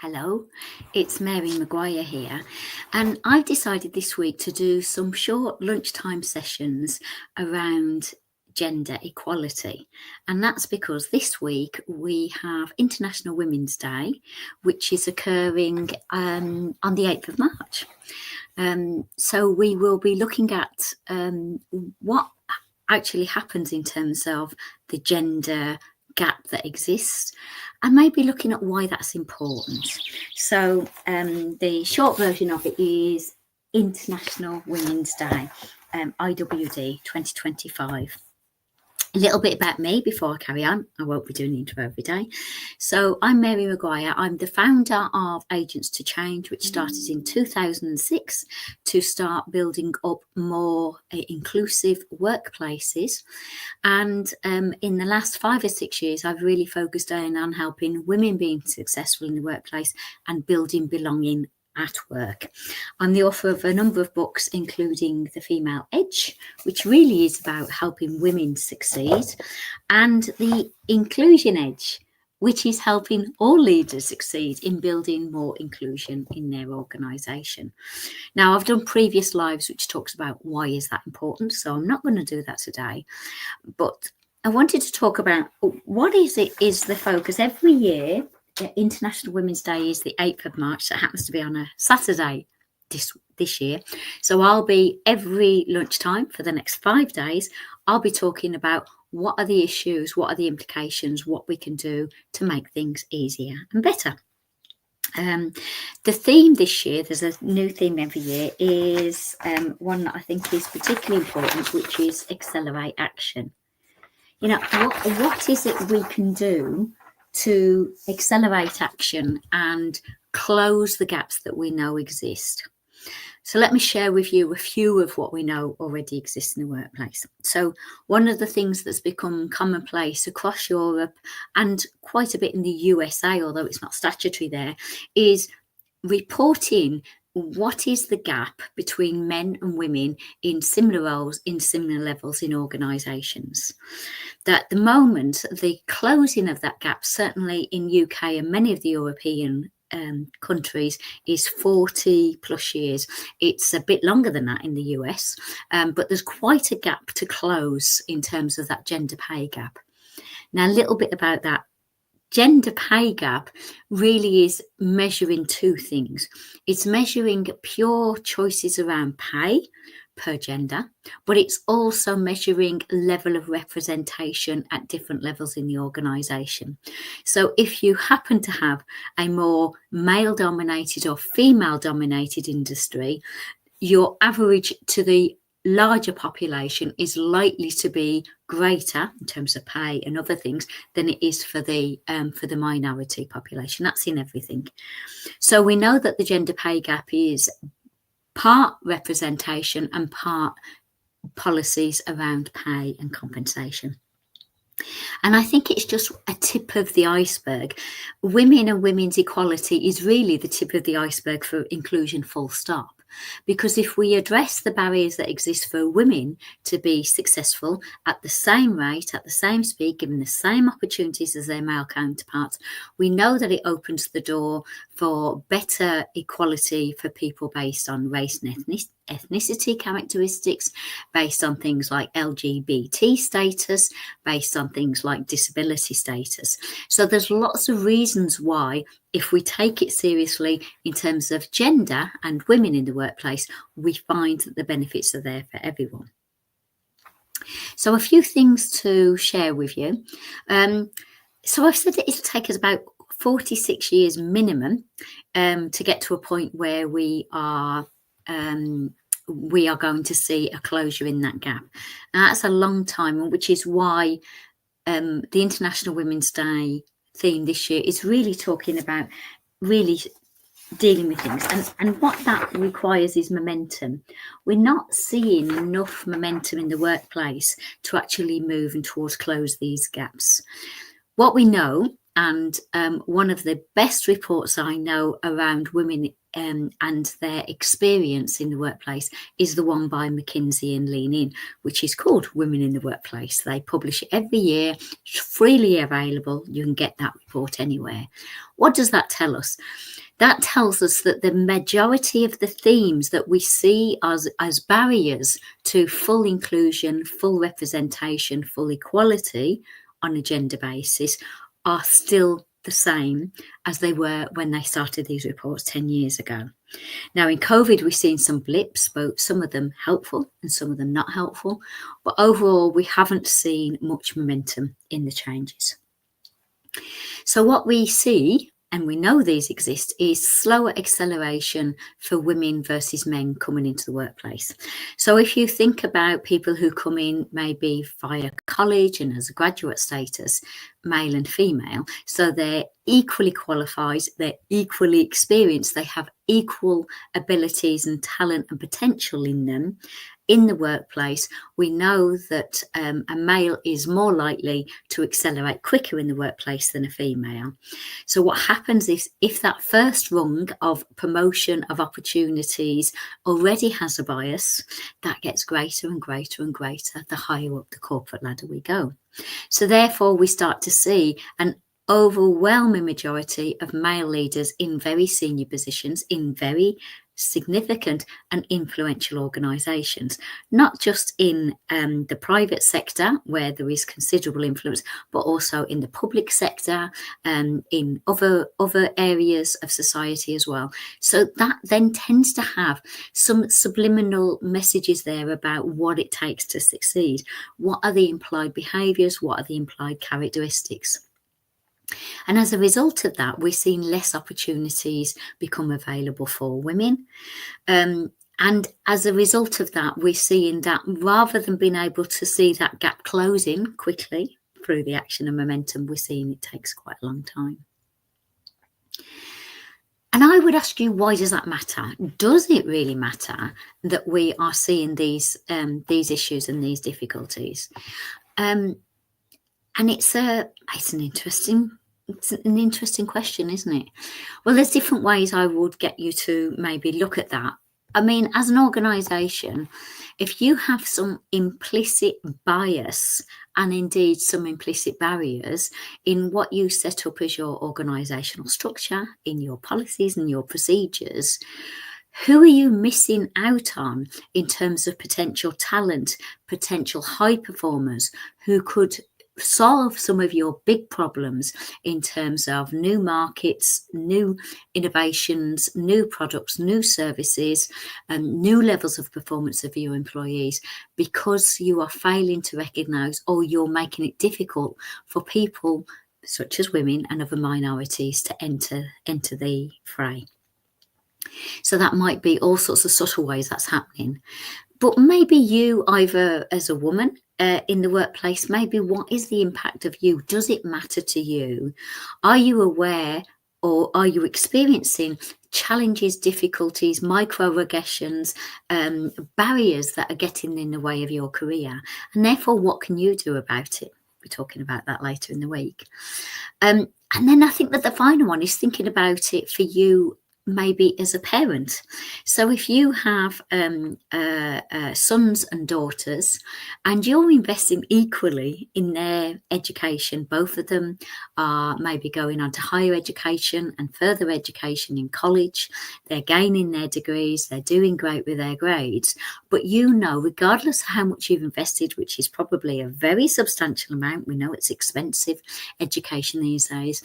Hello, it's Mary Maguire here, and I've decided this week to do some short lunchtime sessions around gender equality, and that's because this week we have International Women's Day, which is occurring on the 8th of March. So we will be looking at what actually happens in terms of the gender gap that exists, and maybe looking at why that's important. So the short version of it is International Women's Day, IWD 2025. A little bit about me before I carry on. I won't be doing the intro every day. So I'm Mary Maguire. I'm the founder of Agents to Change, which started in 2006 to start building up more inclusive workplaces. And in the last 5 or 6 years, I've really focused on helping women being successful in the workplace and building belonging at work. I'm the author of a number of books, including The Female Edge, which really is about helping women succeed, and The Inclusion Edge, which is helping all leaders succeed in building more inclusion in their organisation. Now, I've done previous lives which talks about why is that important, so I'm not going to do that today, but I wanted to talk about what is the focus every year. International Women's Day is the 8th of March. That happens to be on a Saturday this year. So I'll be every lunchtime for the next 5 days. I'll be talking about what are the issues, what are the implications, what we can do to make things easier and better. The theme this year, there's a new theme every year, is one that I think is particularly important, which is accelerate action. You know, what is it we can do to accelerate action and close the gaps that we know exist? So let me share with you a few of what we know already exists in the workplace. So one of the things that's become commonplace across Europe and quite a bit in the USA, although it's not statutory there, is reporting what is the gap between men and women in similar roles, in similar levels in organisations. That at the moment, the closing of that gap, certainly in UK and many of the European countries, is 40 plus years. It's a bit longer than that in the US, but there's quite a gap to close in terms of that gender pay gap. Now, a little bit about that. Gender pay gap really is measuring two things. It's measuring pure choices around pay per gender, but it's also measuring level of representation at different levels in the organisation. So if you happen to have a more male-dominated or female-dominated industry, your average to the larger population is likely to be greater in terms of pay and other things than it is for the minority population. That's in everything. So we know that the gender pay gap is part representation and part policies around pay and compensation. And I think it's just a tip of the iceberg. Women and women's equality is really the tip of the iceberg for inclusion, full stop. Because if we address the barriers that exist for women to be successful at the same rate, at the same speed, given the same opportunities as their male counterparts, we know that it opens the door for better equality for people based on race and ethnicity characteristics, based on things like LGBT status, based on things like disability status. So there's lots of reasons why, if we take it seriously in terms of gender and women in the workplace, we find that the benefits are there for everyone. So a few things to share with you. So I've said that it'll take us about 46 years minimum to get to a point where we are going to see a closure in that gap. And that's a long time, which is why the International Women's Day theme this year is really talking about really dealing with things. And what that requires is momentum. We're not seeing enough momentum in the workplace to actually move and towards close these gaps. What we know, and one of the best reports I know around women and their experience in the workplace is the one by McKinsey and Lean In, which is called Women in the Workplace. They publish it every year, it's freely available. You can get that report anywhere. What does that tell us? That tells us that the majority of the themes that we see as barriers to full inclusion, full representation, full equality on a gender basis are still the same as they were when they started these reports 10 years ago. Now, in COVID, we've seen some blips, both some of them helpful and some of them not helpful. But overall, we haven't seen much momentum in the changes. So what we see, and we know these exist, is slower acceleration for women versus men coming into the workplace. So if you think about people who come in maybe via college and as a graduate status, male and female, so they're equally qualified, they're equally experienced, they have equal abilities and talent and potential in them. In the workplace, we know that a male is more likely to accelerate quicker in the workplace than a female. So what happens is if that first rung of promotion of opportunities already has a bias, that gets greater and greater and greater the higher up the corporate ladder we go. So therefore, we start to see an overwhelming majority of male leaders in very senior positions in very significant and influential organisations, not just in the private sector where there is considerable influence, but also in the public sector and in other areas of society as well. So that then tends to have some subliminal messages there about what it takes to succeed. What are the implied behaviours? What are the implied characteristics? And as a result of that, we're seeing less opportunities become available for women. And as a result of that, we're seeing that rather than being able to see that gap closing quickly through the action and momentum, we're seeing it takes quite a long time. And I would ask you, why does that matter? Does it really matter that we are seeing these issues and these difficulties? And it's an interesting question, isn't it? Well, there's different ways I would get you to maybe look at that. I mean, as an organisation, if you have some implicit bias and indeed some implicit barriers in what you set up as your organisational structure, in your policies and your procedures, who are you missing out on in terms of potential talent, potential high performers who could solve some of your big problems in terms of new markets, new innovations, new products, new services, and new levels of performance of your employees, because you are failing to recognise, or you're making it difficult for people such as women and other minorities to enter the fray. So that might be all sorts of subtle ways that's happening. But maybe you, either as a woman in the workplace, maybe what is the impact of you? Does it matter to you? Are you aware, or are you experiencing challenges, difficulties, microaggressions, barriers that are getting in the way of your career? And therefore, what can you do about it? We're talking about that later in the week. And then I think that the final one is thinking about it for you, maybe as a parent. So if you have sons and daughters and you're investing equally in their education, both of them are maybe going on to higher education and further education in college, they're gaining their degrees, they're doing great with their grades, but you know, regardless of how much you've invested, which is probably a very substantial amount, we know it's expensive education these days,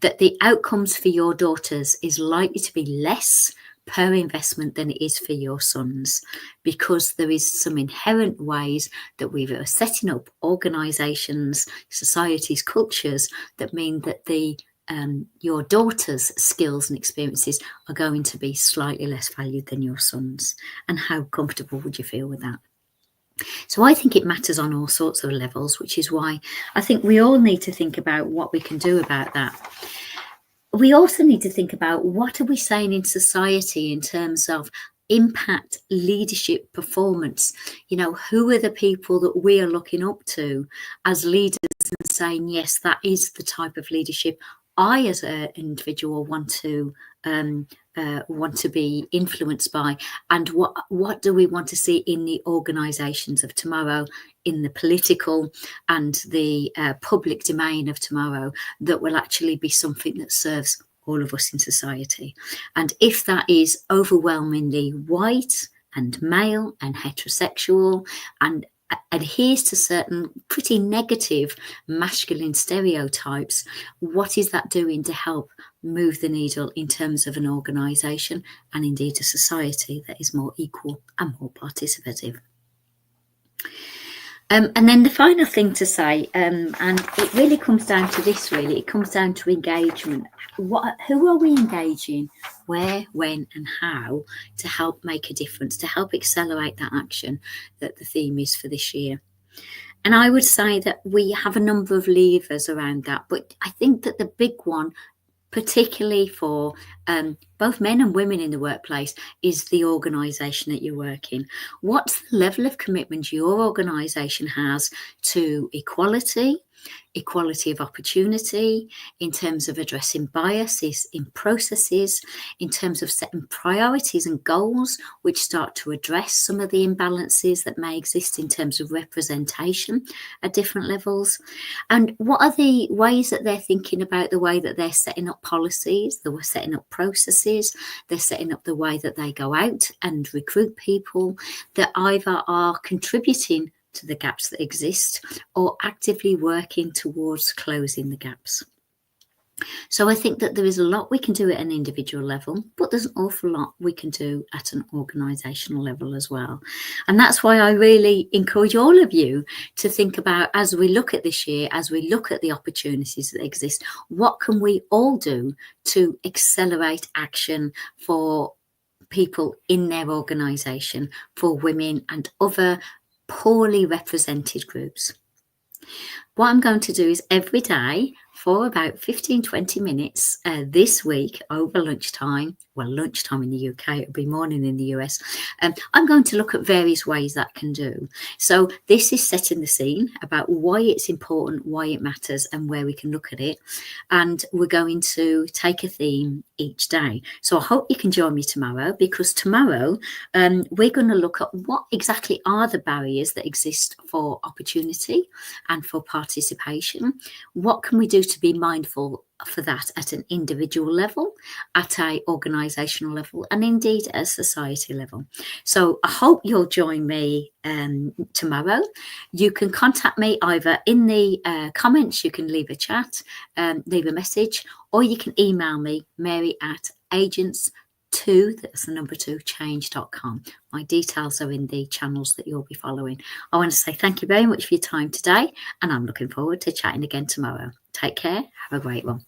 that the outcomes for your daughters is likely to be less per investment than it is for your sons, because there is some inherent ways that we are setting up organisations, societies, cultures that mean that your daughter's skills and experiences are going to be slightly less valued than your sons. And how comfortable would you feel with that? So I think it matters on all sorts of levels, which is why I think we all need to think about what we can do about that. We also need to think about what are we saying in society in terms of impact, leadership, performance. You know, who are the people that we are looking up to as leaders and saying, yes, that is the type of leadership I, as an individual, want to be influenced by, and what do we want to see in the organisations of tomorrow, in the political and the public domain of tomorrow, that will actually be something that serves all of us in society. And if that is overwhelmingly white and male and heterosexual and adheres to certain pretty negative masculine stereotypes, what is that doing to help move the needle in terms of an organisation and indeed a society that is more equal and more participative? And then the final thing to say, and it really comes down to this, really, it comes down to engagement. Who are we engaging, where, when and how, to help make a difference, to help accelerate that action that the theme is for this year? And I would say that we have a number of levers around that, but I think that the big one, particularly for both men and women in the workplace, is the organisation that you work in. What's the level of commitment your organisation has to equality of opportunity, in terms of addressing biases in processes, in terms of setting priorities and goals which start to address some of the imbalances that may exist in terms of representation at different levels, and what are the ways that they're thinking about the way that they're setting up policies, they're setting up processes, they're setting up the way that they go out and recruit people that either are contributing to the gaps that exist or actively working towards closing the gaps. So I think that there is a lot we can do at an individual level, but there's an awful lot we can do at an organisational level as well. And that's why I really encourage all of you to think about, as we look at this year, as we look at the opportunities that exist, what can we all do to accelerate action for people in their organisation, for women and other poorly represented groups. What I'm going to do is every day for about 15-20 minutes this week over lunchtime, well, lunchtime in the UK, it'll be morning in the US, I'm going to look at various ways that can do. So this is setting the scene about why it's important, why it matters, and where we can look at it. And we're going to take a theme each day. So I hope you can join me tomorrow, because tomorrow we're going to look at what exactly are the barriers that exist for opportunity and for participation. What can we do to be mindful for that at an individual level, at an organisational level, and indeed at a society level? So I hope you'll join me tomorrow. You can contact me either in the comments, you can leave a chat, leave a message, or you can email me, mary@agents2, that's the number 2, change.com. My details are in the channels that you'll be following. I want to say thank you very much for your time today, and I'm looking forward to chatting again tomorrow. Take care. Have a great one.